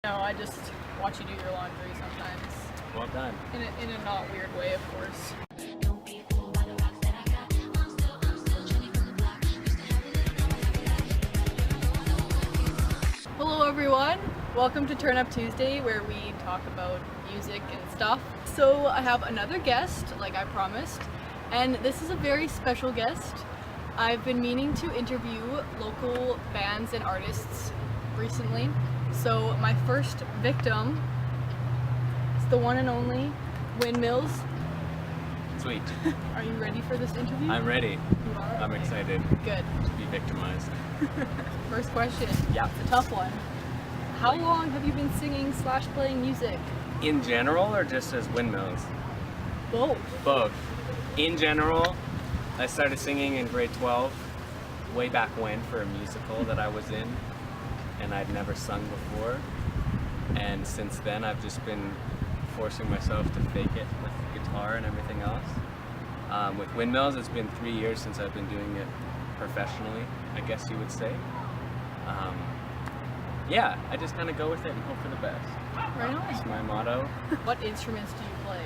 No, I just watch you do your laundry sometimes. Well done. In a not weird way, of course. Hello everyone! Welcome to Turn Up Tuesday, where we talk about music and stuff. So I have another guest, like I promised, and this is a very special guest. I've been meaning to interview local bands and artists recently. So my first victim is the one and only Windmills. Sweet. Are you ready for this interview? I'm ready. You are? I'm Okay. excited Good. to be victimized. First question. Yep. It's a tough one. How long have you been singing / playing music? In general or just as Windmills? Both. Both. In general, I started singing in grade 12, way back when, for a musical that I was in, and I'd never sung before. And since then, I've just been forcing myself to fake it with guitar and everything else. With Windmills, it's been 3 years since I've been doing it professionally, I guess you would say. Yeah, I just kind of go with it and hope for the best. Right That's on. my motto. What instruments do you play?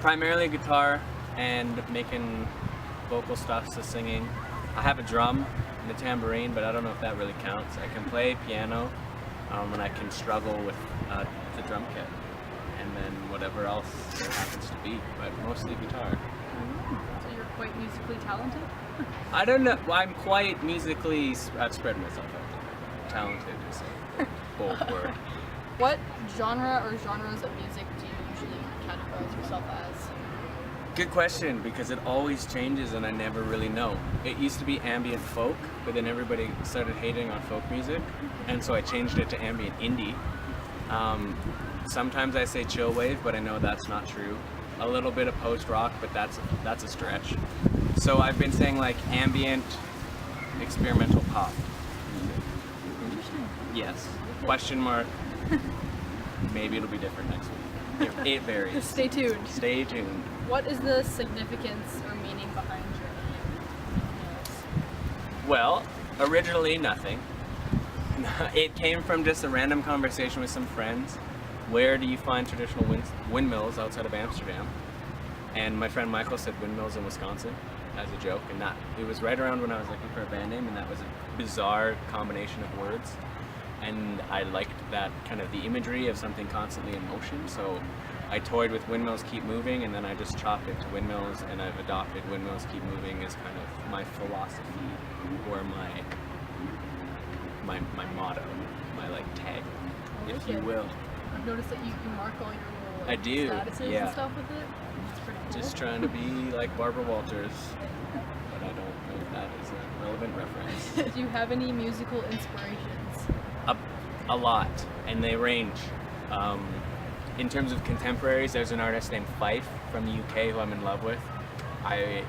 Primarily guitar and making vocal stuff, so singing. I have a drum and a tambourine, but I don't know if that really counts. I can play piano, and I can struggle with the drum kit, and then whatever else there happens to be, but mostly guitar. So you're quite musically talented? I don't know. Well, I'm quite musically. I've spread myself out. Talented is a bold word. What genre or genres of music do you usually categorize yourself as? Good question, because it always changes and I never really know. It used to be ambient folk, but then everybody started hating on folk music, and so I changed it to ambient indie. Sometimes I say chill wave, but I know that's not true. A little bit of post rock, but that's a stretch. So I've been saying like ambient experimental pop. Interesting. Yes. Question mark. Maybe it'll be different next week. It varies. Stay tuned. Stay tuned. What is the significance or meaning behind your name? Well, originally nothing. It came from just a random conversation with some friends. Where do you find traditional windmills outside of Amsterdam? And my friend Michael said windmills in Wisconsin as a joke, and that it was right around when I was looking for a band name, and that was a bizarre combination of words. And I liked that kind of the imagery of something constantly in motion, so I toyed with Windmills Keep Moving, and then I just chopped it to Windmills, and I've adopted Windmills Keep Moving as kind of my philosophy, or my motto, my like tag, if you will. I've noticed that you mark all your little I do, statuses yeah. and stuff with it. It's pretty cool. Just trying to be like Barbara Walters, but I don't know if that is a relevant reference. Do you have any musical inspirations? A lot, and they range. In terms of contemporaries, there's an artist named Fife from the UK who I'm in love with. I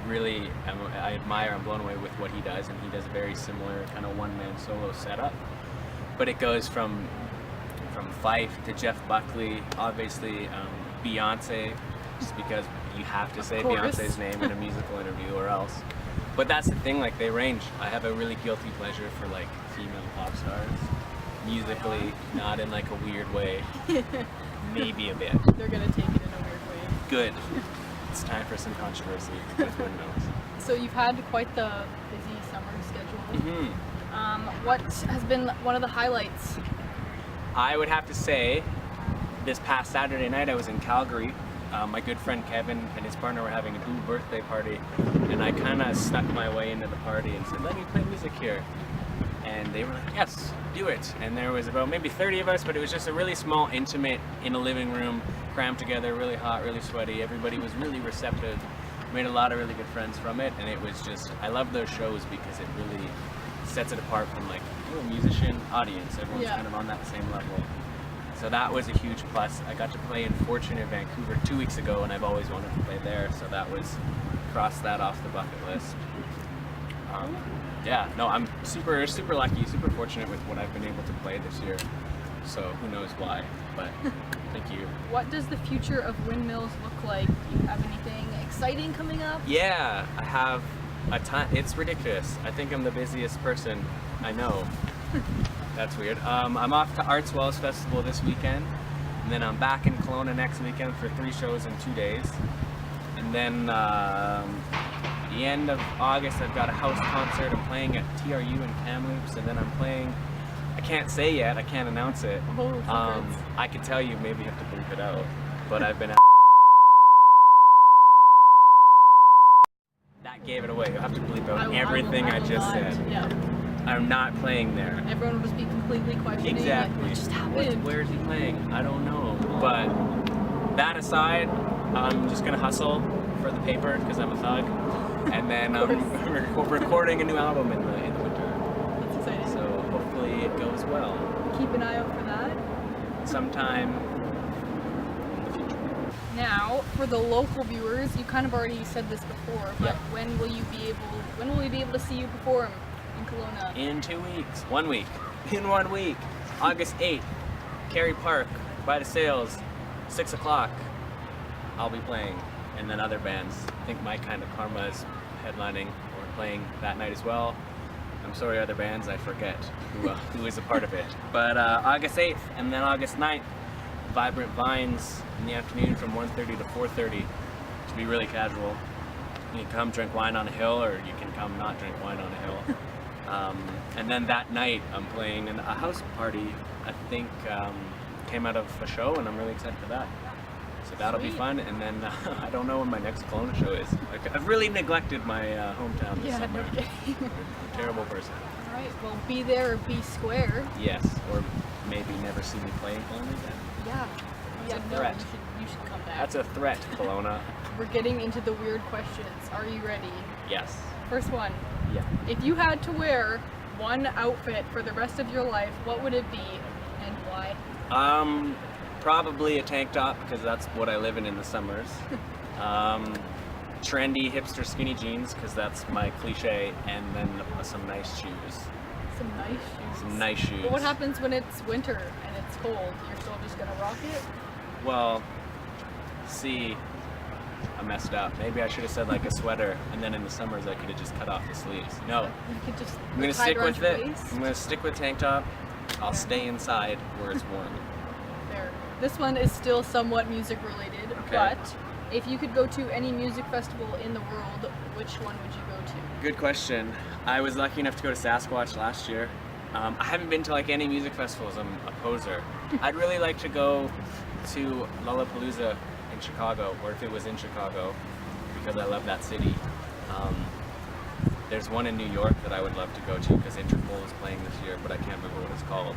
admire, I'm blown away with what he does, and he does a very similar kind of one-man solo setup. But it goes from Fife to Jeff Buckley, obviously Beyonce, just because you have to say course. Beyonce's name in a musical interview or else. But that's the thing, like they range. I have a really guilty pleasure for like female pop stars. Musically, not in like a weird way. Maybe a bit. They're gonna take it in a weird way. Good. It's time for some controversy with Windmills. So you've had quite the busy summer schedule. Mm-hmm. What has been one of the highlights? I would have to say, this past Saturday night I was in Calgary. My good friend Kevin and his partner were having a birthday party, and I kind of snuck my way into the party and said, "Let me play music here." And they were like, "Yes, do it." And there was about maybe 30 of us, but it was just a really small, intimate, in a living room, crammed together, really hot, really sweaty. Everybody was really receptive. Made a lot of really good friends from it, and it was just, I love those shows because it really sets it apart from like, oh, musician, audience. Everyone's kind of on that same level. So that was a huge plus. I got to play in Fortune in Vancouver 2 weeks ago, and I've always wanted to play there, so that was, crossed that off the bucket list. Yeah, no, I'm super lucky, super fortunate with what I've been able to play this year. So who knows why, but thank you. What does the future of Windmills look like? Do you have anything exciting coming up? Yeah, I have a ton. It's ridiculous. I think I'm the busiest person I know. That's weird. I'm off to Arts Wells Festival this weekend, and then I'm back in Kelowna next weekend for 3 shows in 2 days. And then the end of August, I've got a house concert. I'm playing at TRU in Kamloops, and then I'm playing. I can't say yet. I can't announce it. I could tell you. Maybe you have to bleep it out. But I've been. That gave it away. You'll have to bleep out everything I just said. Yeah. I'm not playing there. Everyone will just be completely questioning. Exactly. What just happened? Where is he playing? I don't know. But that aside, I'm just gonna hustle for the paper because I'm a thug, and then I'm recording a new album in the winter. That's exciting. So hopefully it goes well. Keep an eye out for that. Sometime in the future. Now, for the local viewers, you kind of already said this before, but Yeah. when will we be able to see you perform in Kelowna? In 2 weeks. 1 week. In 1 week. August 8th. Kerry Park. By the Sales. 6 o'clock. I'll be playing. And then other bands. I think My Kind of Karma is headlining or playing that night as well. I'm sorry, other bands, I forget who is a part of it. But August 8th and then August 9th, Vibrant Vines in the afternoon from 1:30 to 4:30. To be really casual. You can come drink wine on a hill, or you can come not drink wine on a hill. And then that night, I'm playing in a house party. I think came out of a show, and I'm really excited for that. So that'll be Sweet. fun. And then I don't know when my next Kelowna show is. I've really neglected my hometown this Yeah, summer. no kidding. I'm a terrible person. All right, well, be there or be square. Yes, or maybe never see me play in Kelowna again. Yeah. That's Yeah, a no, threat. you should come back. That's a threat, Kelowna. We're getting into the weird questions. Are you ready? Yes. First one. Yeah. If you had to wear one outfit for the rest of your life, what would it be and why? Probably a tank top, because that's what I live in the summers. Trendy hipster skinny jeans, because that's my cliche, and then some nice shoes. Some nice shoes. Some nice shoes. But what happens when it's winter and it's cold? You're still just gonna rock it? Well, see, I messed up. Maybe I should have said like a sweater, and then in the summers I could have just cut off the sleeves. No, You could just I'm gonna tie stick around with your it. waist. I'm gonna stick with tank top. I'll stay inside where it's warm. There. This one is still somewhat music related, Okay. but if you could go to any music festival in the world, which one would you go to? Good question. I was lucky enough to go to Sasquatch last year. I haven't been to like any music festivals. I'm a poser. I'd really like to go to Lollapalooza in Chicago, or if it was in Chicago, because I love that city. There's one in New York that I would love to go to because Interpol is playing this year, but I can't remember what it's called.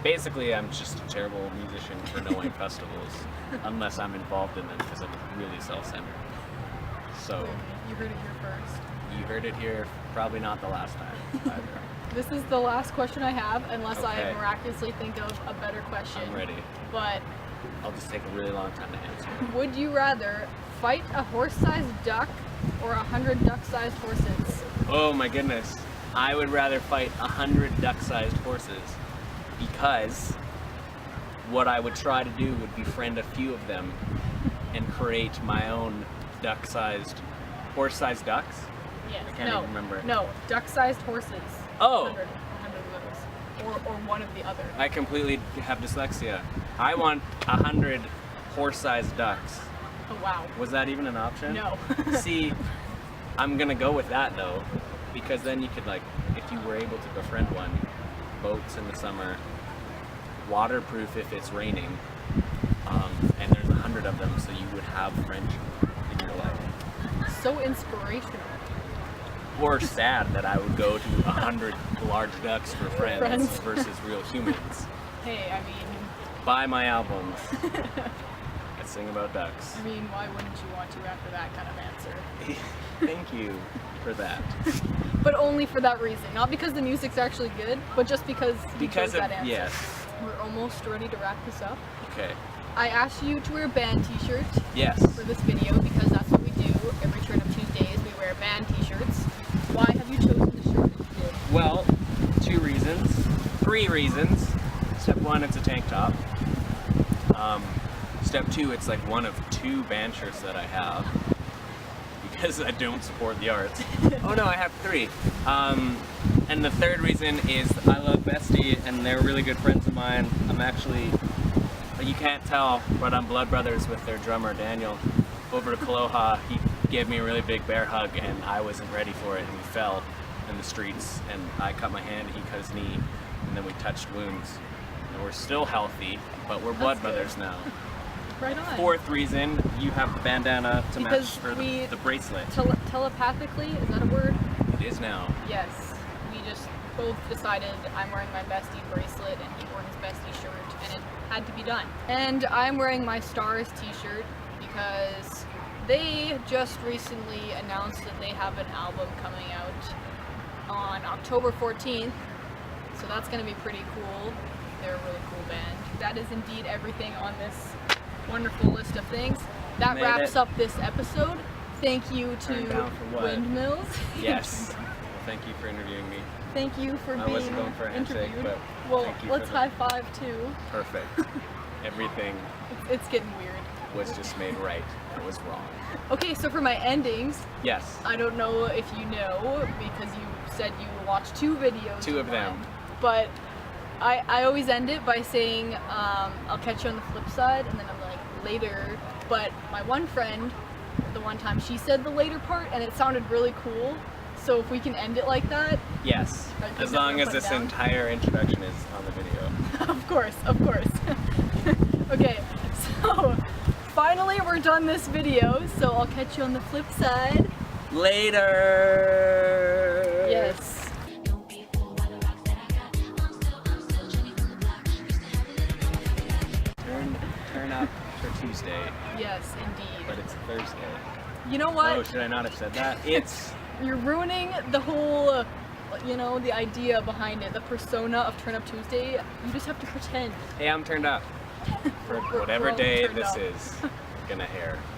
Basically, I'm just a terrible musician for knowing festivals, unless I'm involved in them because I'm really self-centered. So, You heard it here first. you heard it here, probably not the last time either. This is the last question I have, unless I Okay. miraculously think of a better question. I'm ready. But I'll just take a really long time to answer. would you rather fight a horse-sized duck or 100 duck-sized horses? Oh my goodness. I would rather fight 100 duck-sized horses, because what I would try to do would befriend a few of them and create my own duck-sized, horse-sized ducks. Yes. I can't even remember. No, duck-sized horses. Oh. 100 of those. Or one of the other. I completely have dyslexia. I want 100 horse-sized ducks. Oh, wow. Was that even an option? No. See, I'm gonna go with that though, because then you could, like, if you were able to befriend one, boats in the summer, waterproof if it's raining, and there's 100 of them, so you would have friendship in your life. So inspirational. Or sad that I would go to 100 large ducks for friends versus real humans. Hey, I mean, Buy my albums. I sing about ducks. why wouldn't you want to after that kind of answer? Thank you for that. But only for that reason. Not because the music's actually good, but just because you chose Because of, that answer. yes. We're almost ready to wrap this up. Okay. I asked you to wear a band t-shirt Yes. for this video because that's what we do. Every Turn Up Tuesdays we wear band t-shirts. Why have you chosen the shirt that you did? Well, 2 reasons. 3 reasons. Step 1, it's a tank top. Step 2, it's like one of 2 band shirts that I have, because I don't support the arts. Oh no, I have 3. And the third reason is I love Bestie, and they're really good friends of mine. I'm actually, you can't tell, but I'm blood brothers with their drummer, Daniel. Over to Kaloha, he gave me a really big bear hug, and I wasn't ready for it, and we fell in the streets, and I cut my hand, he cut his knee, and then we touched wounds. And we're still healthy, but we're blood brothers now. Right on. Fourth reason, you have the bandana to Because match for the bracelet. Telepathically, is that a word? It is now. Yes. We just both decided I'm wearing my Bestie bracelet and he wore his Bestie shirt, and it had to be done. And I'm wearing my Stars t-shirt because they just recently announced that they have an album coming out on October 14th. So that's going to be pretty cool. They're a really cool band. That is indeed everything on this wonderful list of things. That wraps up this episode. Thank you to Windmills. Yes. Well, thank you for interviewing me. Thank you for being I wasn't going for a handshake, interviewed. but well, thank you let's for high five too. Perfect. Everything It's getting weird. was just made right. It was wrong. Okay, so for my endings, Yes. I don't know if you know because you said you watched 2 videos. Two of them. But I always end it by saying I'll catch you on the flip side, and then I'm like later. But my one friend, the one time she said the later part, and it sounded really cool. So if we can end it like that. Yes. As long as this entire introduction is on the video. Of course, of course. Okay, so finally we're done this video, so I'll catch you on the flip side. Later! Yes. Turn up for Tuesday. Yes, indeed. But it's Thursday. You know what? Oh, should I not have said that? It's... You're ruining the whole, you know, the idea behind it, the persona of Turn Up Tuesday. You just have to pretend. Hey, I'm turned up. For We're whatever all day turned this up. is gonna air.